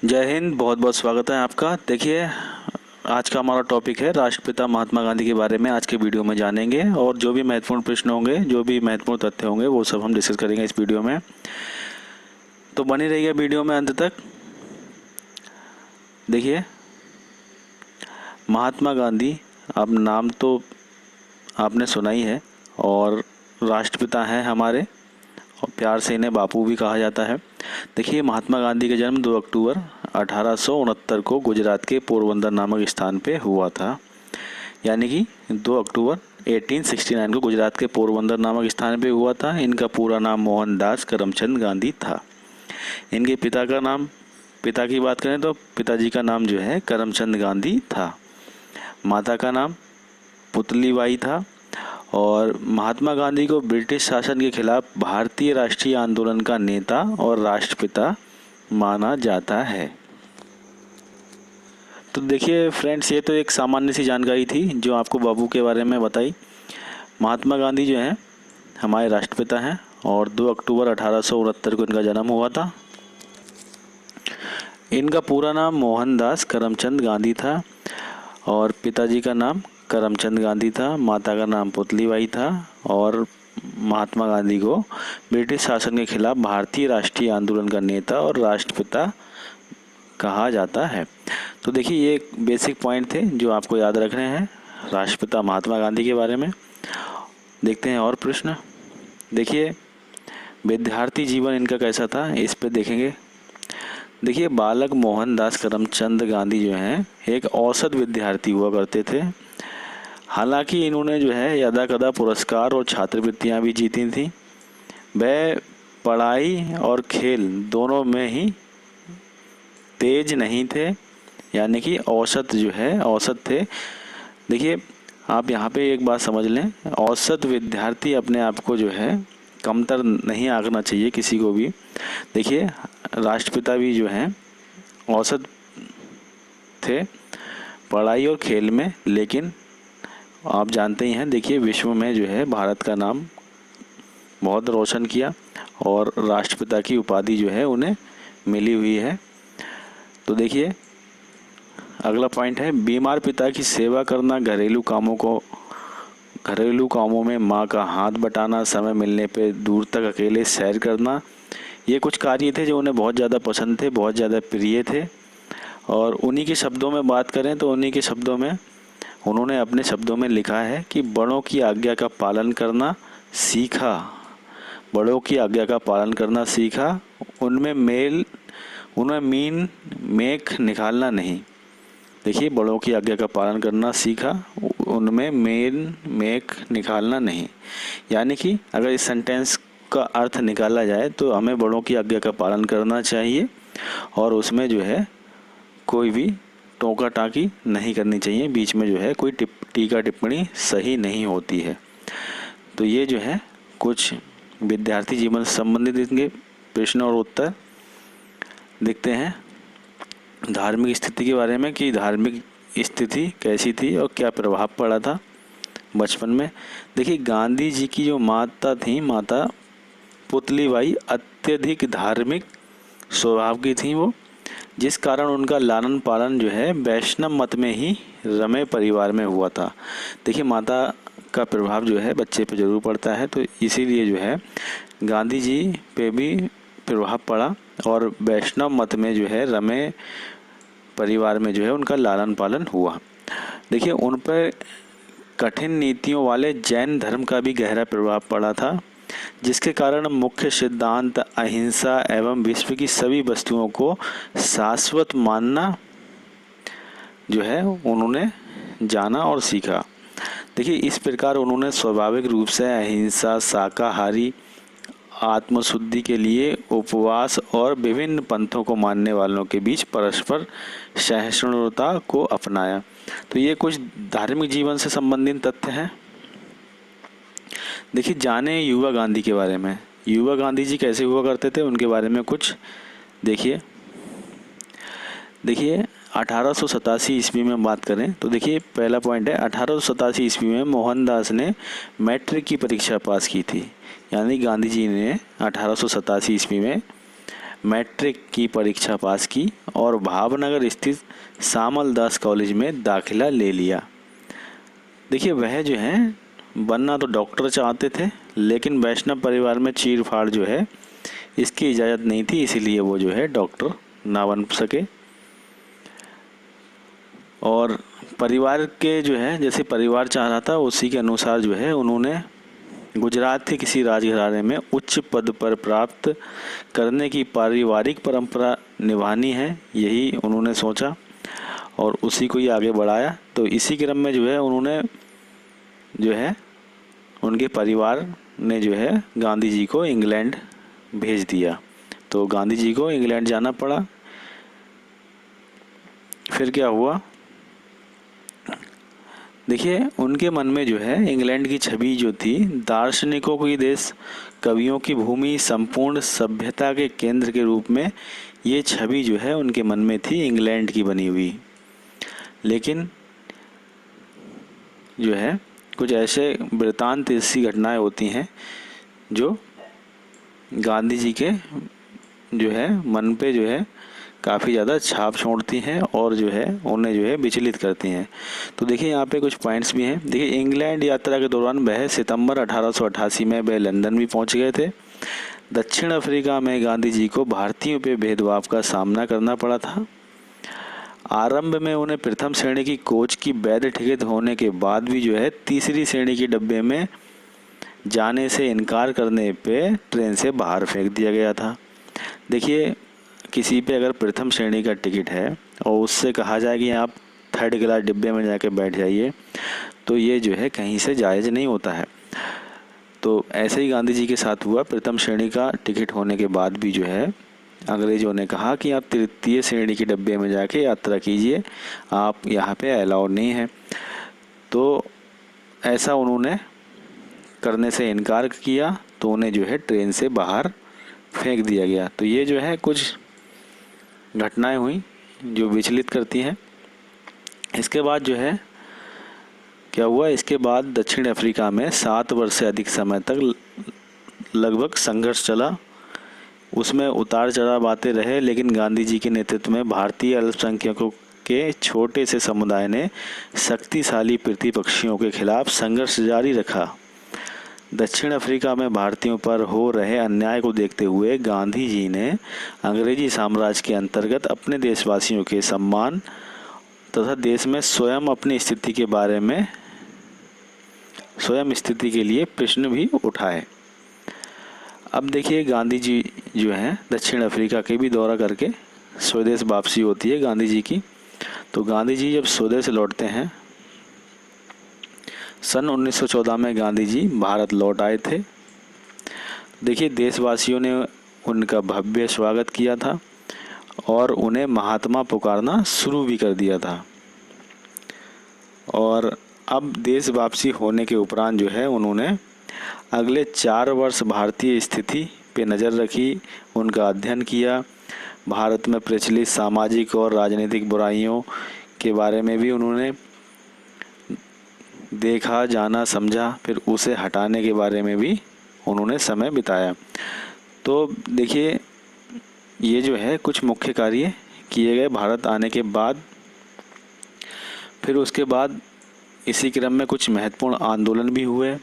जय हिंद। बहुत बहुत स्वागत है आपका। देखिए, आज का हमारा टॉपिक है राष्ट्रपिता महात्मा गांधी के बारे में। आज के वीडियो में जानेंगे और जो भी महत्वपूर्ण प्रश्न होंगे, जो भी महत्वपूर्ण तथ्य होंगे, वो सब हम डिस्कस करेंगे इस वीडियो में। तो बनी रहिए वीडियो में अंत तक। देखिए, महात्मा गांधी, अब नाम तो आपने सुना ही है, और राष्ट्रपिता हैं हमारे, और प्यार से इन्हें बापू भी कहा जाता है। देखिए, महात्मा गांधी का जन्म 2 अक्टूबर 1869 को गुजरात के पोरबंदर नामक स्थान पे हुआ था। यानी कि 2 अक्टूबर 1869 को गुजरात के पोरबंदर नामक स्थान पे हुआ था। इनका पूरा नाम मोहनदास करमचंद गांधी था। इनके पिता की बात करें तो पिताजी का नाम जो है करमचंद गांधी था। माता का नाम पुतलीबाई था। और महात्मा गांधी को ब्रिटिश शासन के खिलाफ भारतीय राष्ट्रीय आंदोलन का नेता और राष्ट्रपिता माना जाता है। तो देखिए फ्रेंड्स, ये तो एक सामान्य सी जानकारी थी जो आपको बापू के बारे में बताई। महात्मा गांधी जो हैं हमारे राष्ट्रपिता हैं, और 2 अक्टूबर 1869 को इनका जन्म हुआ था। इनका पूरा नाम मोहनदास करमचंद गांधी था, और पिताजी का नाम करमचंद गांधी था। माता का नाम पुतलीबाई था, और महात्मा गांधी को ब्रिटिश शासन के खिलाफ भारतीय राष्ट्रीय आंदोलन का नेता और राष्ट्रपिता कहा जाता है। तो देखिए, ये एक बेसिक पॉइंट थे जो आपको याद रखने हैं राष्ट्रपिता महात्मा गांधी के बारे में। देखते हैं और प्रश्न। देखिए, विद्यार्थी जीवन इनका कैसा था, इस पे देखेंगे। देखिए, बालक मोहनदास करमचंद गांधी जो हैं एक औसत विद्यार्थी हुआ करते थे। हालांकि इन्होंने जो है यदा कदा पुरस्कार और छात्रवृत्तियां भी जीती थी। वह पढ़ाई और खेल दोनों में ही तेज नहीं थे, यानी कि औसत थे। देखिए, आप यहाँ पे एक बात समझ लें, औसत विद्यार्थी अपने आप को जो है कमतर नहीं आंकना चाहिए किसी को भी। देखिए, राष्ट्रपिता भी जो हैं औसत थे पढ़ाई और खेल में, लेकिन आप जानते ही हैं, देखिए विश्व में जो है भारत का नाम बहुत रोशन किया, और राष्ट्रपिता की उपाधि जो है उन्हें मिली हुई है। तो देखिए, अगला पॉइंट है, बीमार पिता की सेवा करना, घरेलू कामों में माँ का हाथ बटाना, समय मिलने पे दूर तक अकेले सैर करना, ये कुछ कार्य थे जो उन्हें बहुत ज़्यादा पसंद थे, बहुत ज़्यादा प्रिय थे। और उन्हीं के शब्दों में बात करें तो उन्हीं के शब्दों में उन्होंने अपने शब्दों में लिखा है कि बड़ों की आज्ञा का पालन करना सीखा, बड़ों की आज्ञा का पालन करना सीखा, उनमें मीन मेख निकालना नहीं। देखिए, बड़ों की आज्ञा का पालन करना सीखा, उनमें मेन मेख निकालना नहीं। यानी कि अगर इस सेंटेंस का अर्थ निकाला जाए तो हमें बड़ों की आज्ञा का पालन करना चाहिए, और उसमें जो है कोई भी टोका टाकी नहीं करनी चाहिए, बीच में जो है कोई टीका टिप्पणी सही नहीं होती है। तो ये जो है कुछ विद्यार्थी जीवन से संबंधित इनके प्रश्न और उत्तर। देखते हैं धार्मिक स्थिति के बारे में, कि धार्मिक स्थिति कैसी थी और क्या प्रभाव पड़ा था बचपन में। देखिए, गांधी जी की जो माता थी, माता पुतलीबाई, अत्यधिक धार्मिक स्वभाव की थी वो, जिस कारण उनका लालन पालन जो है वैष्णव मत में ही रमे परिवार में हुआ था। देखिए, माता का प्रभाव जो है बच्चे पे जरूर पड़ता है, तो इसीलिए जो है गांधी जी पे भी प्रभाव पड़ा, और वैष्णव मत में जो है रमे परिवार में जो है उनका लालन पालन हुआ। देखिए, उन पर कठिन नीतियों वाले जैन धर्म का भी गहरा प्रभाव पड़ा था, जिसके कारण मुख्य सिद्धांत अहिंसा एवं विश्व की सभी वस्तुओं को शाश्वत मानना जो है उन्होंने जाना और सीखा। देखिए, इस प्रकार उन्होंने स्वाभाविक रूप से अहिंसा, शाकाहारी, आत्मशुद्धि के लिए उपवास और विभिन्न पंथों को मानने वालों के बीच परस्पर सहिष्णुता को अपनाया। तो ये कुछ धार्मिक जीवन से संबंधित तथ्य हैं। देखिए, जाने युवा गांधी के बारे में। युवा गांधी जी कैसे हुआ करते थे उनके बारे में कुछ देखिए। 1887 ईस्वी में बात करें तो देखिए, पहला पॉइंट है, 1887 ईस्वी में मोहनदास ने मैट्रिक की परीक्षा पास की थी। यानी गांधी जी ने 1887 ईस्वी में मैट्रिक की परीक्षा पास की और भावनगर स्थित सामल दास कॉलेज में दाखिला ले लिया। देखिए वह जो है बनना तो डॉक्टर चाहते थे, लेकिन वैष्णव परिवार में चीर फाड़ जो है इसकी इजाज़त नहीं थी, इसीलिए वो जो है डॉक्टर ना बन सके। और परिवार के जो है जैसे परिवार चाह रहा था उसी के अनुसार जो है उन्होंने गुजरात के किसी राजघराने में उच्च पद पर प्राप्त करने की पारिवारिक परंपरा निभानी है, यही उन्होंने सोचा और उसी को ही आगे बढ़ाया। तो इसी क्रम में जो है उन्होंने जो है उनके परिवार ने जो है गांधी जी को इंग्लैंड भेज दिया। तो गांधी जी को इंग्लैंड जाना पड़ा। फिर क्या हुआ, देखिए उनके मन में जो है इंग्लैंड की छवि जो थी, दार्शनिकों की देश, कवियों की भूमि, संपूर्ण सभ्यता के केंद्र के रूप में ये छवि जो है उनके मन में थी इंग्लैंड की बनी हुई। लेकिन जो है कुछ ऐसे वृतांत ऐसी घटनाएं होती हैं जो गांधी जी के जो है मन पे जो है काफ़ी ज़्यादा छाप छोड़ती हैं और जो है उन्हें जो है विचलित करती हैं। तो देखिए यहाँ पे कुछ पॉइंट्स भी हैं। देखिए इंग्लैंड यात्रा के दौरान वह सितंबर 1888 में वह लंदन भी पहुँच गए थे। दक्षिण अफ्रीका में गांधी जी को भारतीयों पे भेदभाव का सामना करना पड़ा था। आरंभ में उन्हें प्रथम श्रेणी की कोच की वैध टिकट होने के बाद भी जो है तीसरी श्रेणी के डब्बे में जाने से इनकार करने पे ट्रेन से बाहर फेंक दिया गया था। देखिए किसी पे अगर प्रथम श्रेणी का टिकट है और उससे कहा जाए कि आप थर्ड क्लास डिब्बे में जाके बैठ जाइए, तो ये जो है कहीं से जायज़ नहीं होता है। तो ऐसे ही गांधी जी के साथ हुआ। प्रथम श्रेणी का टिकट होने के बाद भी जो है अंग्रेज़ों ने कहा कि आप तृतीय श्रेणी के डब्बे में जाके यात्रा कीजिए, आप यहाँ पे अलाउड नहीं है। तो ऐसा उन्होंने करने से इनकार किया, तो उन्हें जो है ट्रेन से बाहर फेंक दिया गया। तो ये जो है कुछ घटनाएं हुई जो विचलित करती हैं। इसके बाद जो है क्या हुआ, इसके बाद दक्षिण अफ्रीका में 7 वर्ष से अधिक समय तक लगभग संघर्ष चला। उसमें उतार चढ़ाव आते रहे, लेकिन गांधी जी के नेतृत्व में भारतीय अल्पसंख्यकों के छोटे से समुदाय ने शक्तिशाली प्रतिपक्षियों के खिलाफ संघर्ष जारी रखा। दक्षिण अफ्रीका में भारतीयों पर हो रहे अन्याय को देखते हुए गांधी जी ने अंग्रेजी साम्राज्य के अंतर्गत अपने देशवासियों के सम्मान तथा देश में स्वयं अपनी स्थिति के बारे में स्वयं स्थिति के लिए प्रश्न भी उठाए। अब देखिए गांधी जी जो हैं दक्षिण अफ्रीका के भी दौरा करके स्वदेश वापसी होती है गांधी जी की। तो गांधी जी जब स्वदेश लौटते हैं, सन 1914 में गांधी जी भारत लौट आए थे। देखिए देशवासियों ने उनका भव्य स्वागत किया था और उन्हें महात्मा पुकारना शुरू भी कर दिया था। और अब देश वापसी होने के उपरांत जो है उन्होंने अगले 4 वर्ष भारतीय स्थिति पे नज़र रखी, उनका अध्ययन किया। भारत में प्रचलित सामाजिक और राजनीतिक बुराइयों के बारे में भी उन्होंने देखा, जाना, समझा, फिर उसे हटाने के बारे में भी उन्होंने समय बिताया। तो देखिए ये जो है कुछ मुख्य कार्य किए गए भारत आने के बाद। फिर उसके बाद इसी क्रम में कुछ महत्वपूर्ण आंदोलन भी हुए।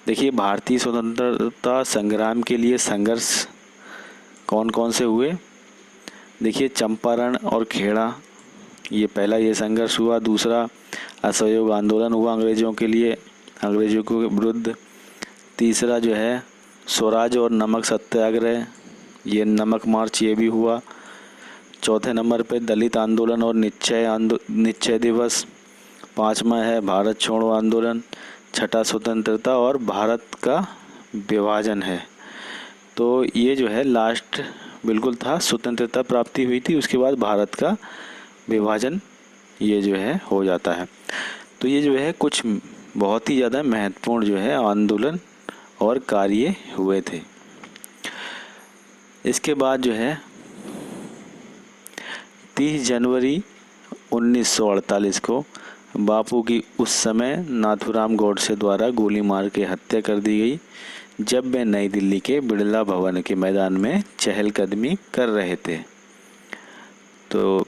देखिए भारतीय स्वतंत्रता संग्राम के लिए संघर्ष कौन कौन से हुए। देखिए चंपारण और खेड़ा, ये पहला ये संघर्ष हुआ। दूसरा असहयोग आंदोलन हुआ अंग्रेज़ों के लिए, अंग्रेज़ों के विरुद्ध। तीसरा जो है स्वराज और नमक सत्याग्रह, ये नमक मार्च, ये भी हुआ। चौथे नंबर पे दलित आंदोलन और निश्चय दिवस। 5वां है भारत छोड़ो आंदोलन। 6ठा स्वतंत्रता और भारत का विभाजन है। तो ये जो है लास्ट बिल्कुल था, स्वतंत्रता प्राप्ति हुई थी, उसके बाद भारत का विभाजन ये जो है हो जाता है। तो ये जो है कुछ बहुत ही ज़्यादा महत्वपूर्ण जो है आंदोलन और कार्य हुए थे। इसके बाद जो है 30 जनवरी 1948 को बापू की उस समय नाथूराम गोडसे द्वारा गोली मार के हत्या कर दी गई, जब वे नई दिल्ली के बिड़ला भवन के मैदान में चहलकदमी कर रहे थे। तो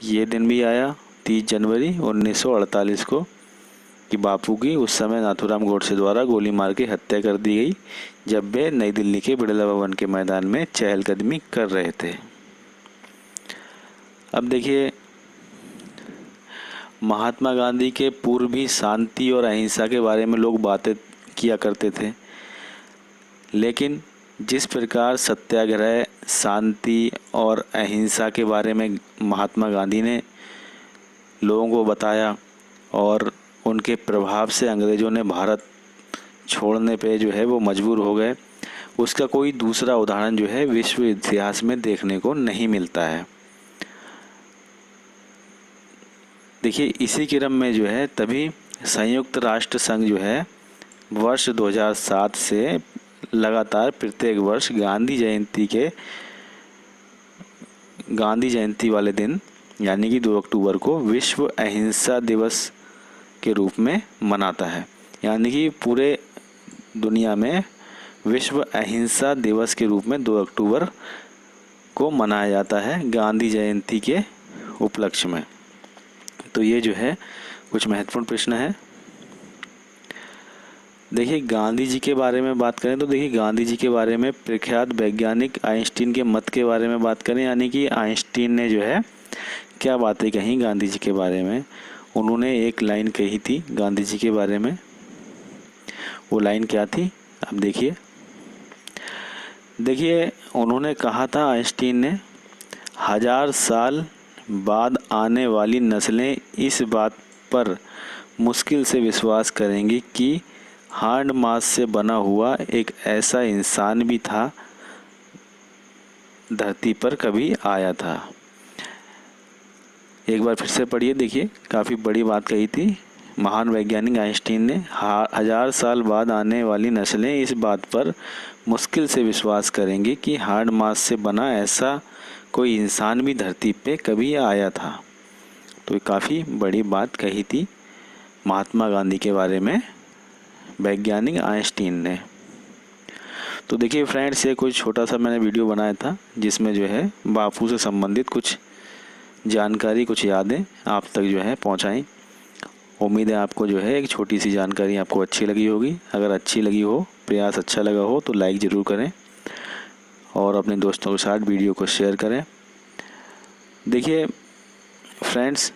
ये दिन भी आया 30 जनवरी 1948 को कि बापू की उस समय नाथूराम गोडसे द्वारा गोली मार के हत्या कर दी गई, जब वे नई दिल्ली के बिड़ला भवन के मैदान में चहलकदमी कर रहे थे। अब देखिए, महात्मा गांधी के पूर्व भी शांति और अहिंसा के बारे में लोग बातें किया करते थे, लेकिन जिस प्रकार सत्याग्रह, शांति और अहिंसा के बारे में महात्मा गांधी ने लोगों को बताया और उनके प्रभाव से अंग्रेज़ों ने भारत छोड़ने पे जो है वो मजबूर हो गए, उसका कोई दूसरा उदाहरण जो है विश्व इतिहास में देखने को नहीं मिलता है। देखिए, इसी क्रम में जो है तभी संयुक्त राष्ट्र संघ जो है वर्ष 2007 से लगातार प्रत्येक वर्ष गांधी जयंती वाले दिन यानी कि 2 अक्टूबर को विश्व अहिंसा दिवस के रूप में मनाता है। यानी कि पूरे दुनिया में विश्व अहिंसा दिवस के रूप में 2 अक्टूबर को मनाया जाता है गांधी जयंती के उपलक्ष्य में। तो ये जो है कुछ महत्वपूर्ण प्रश्न है। देखिए, गांधी जी के बारे में बात करें तो देखिए, गांधी जी के बारे में प्रख्यात वैज्ञानिक आइंस्टीन के मत के बारे में बात करें, यानी कि आइंस्टीन ने जो है क्या बातें कही गांधी जी के बारे में। उन्होंने एक लाइन कही थी गांधी जी के बारे में। वो लाइन क्या थी, आप देखिए। उन्होंने कहा था आइंस्टीन ने, 1000 साल बाद आने वाली नस्लें इस बात पर मुश्किल से विश्वास करेंगी कि हार्ड मास से बना हुआ एक ऐसा इंसान भी था, धरती पर कभी आया था। एक बार फिर से पढ़िए, देखिए काफ़ी बड़ी बात कही थी महान वैज्ञानिक आइंस्टीन ने। 1000 साल बाद आने वाली नस्लें इस बात पर मुश्किल से विश्वास करेंगी कि हार्ड मास से बना ऐसा कोई इंसान भी धरती पे कभी आया था। तो काफ़ी बड़ी बात कही थी महात्मा गांधी के बारे में वैज्ञानिक आइंस्टीन ने। तो देखिए फ्रेंड्स, ये कुछ छोटा सा मैंने वीडियो बनाया था जिसमें जो है बापू से संबंधित कुछ जानकारी, कुछ यादें आप तक जो है पहुंचाई। उम्मीद है आपको जो है एक छोटी सी जानकारी आपको अच्छी लगी होगी। अगर अच्छी लगी हो, प्रयास अच्छा लगा हो तो लाइक ज़रूर करें और अपने दोस्तों के साथ वीडियो को शेयर करें। देखिए फ्रेंड्स,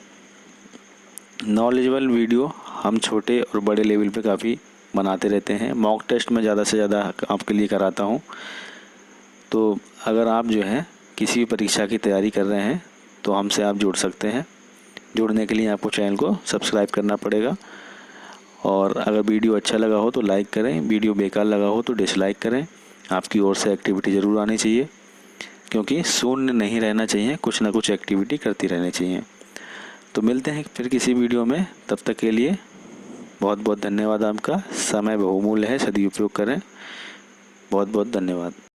नॉलेजेबल वीडियो हम छोटे और बड़े लेवल पे काफ़ी बनाते रहते हैं। मॉक टेस्ट में ज़्यादा से ज़्यादा आपके लिए कराता हूँ। तो अगर आप जो है किसी भी परीक्षा की तैयारी कर रहे हैं तो हमसे आप जुड़ सकते हैं। जुड़ने के लिए आपको चैनल को सब्सक्राइब करना पड़ेगा और अगर वीडियो अच्छा लगा हो तो लाइक करें, वीडियो बेकार लगा हो तो डिसलाइक करें। आपकी ओर से एक्टिविटी ज़रूर आनी चाहिए, क्योंकि शून्य नहीं रहना चाहिए, कुछ ना कुछ एक्टिविटी करती रहनी चाहिए। तो मिलते हैं फिर किसी वीडियो में, तब तक के लिए बहुत बहुत धन्यवाद। आपका समय बहुमूल्य है, सदुपयोग करें। बहुत बहुत धन्यवाद।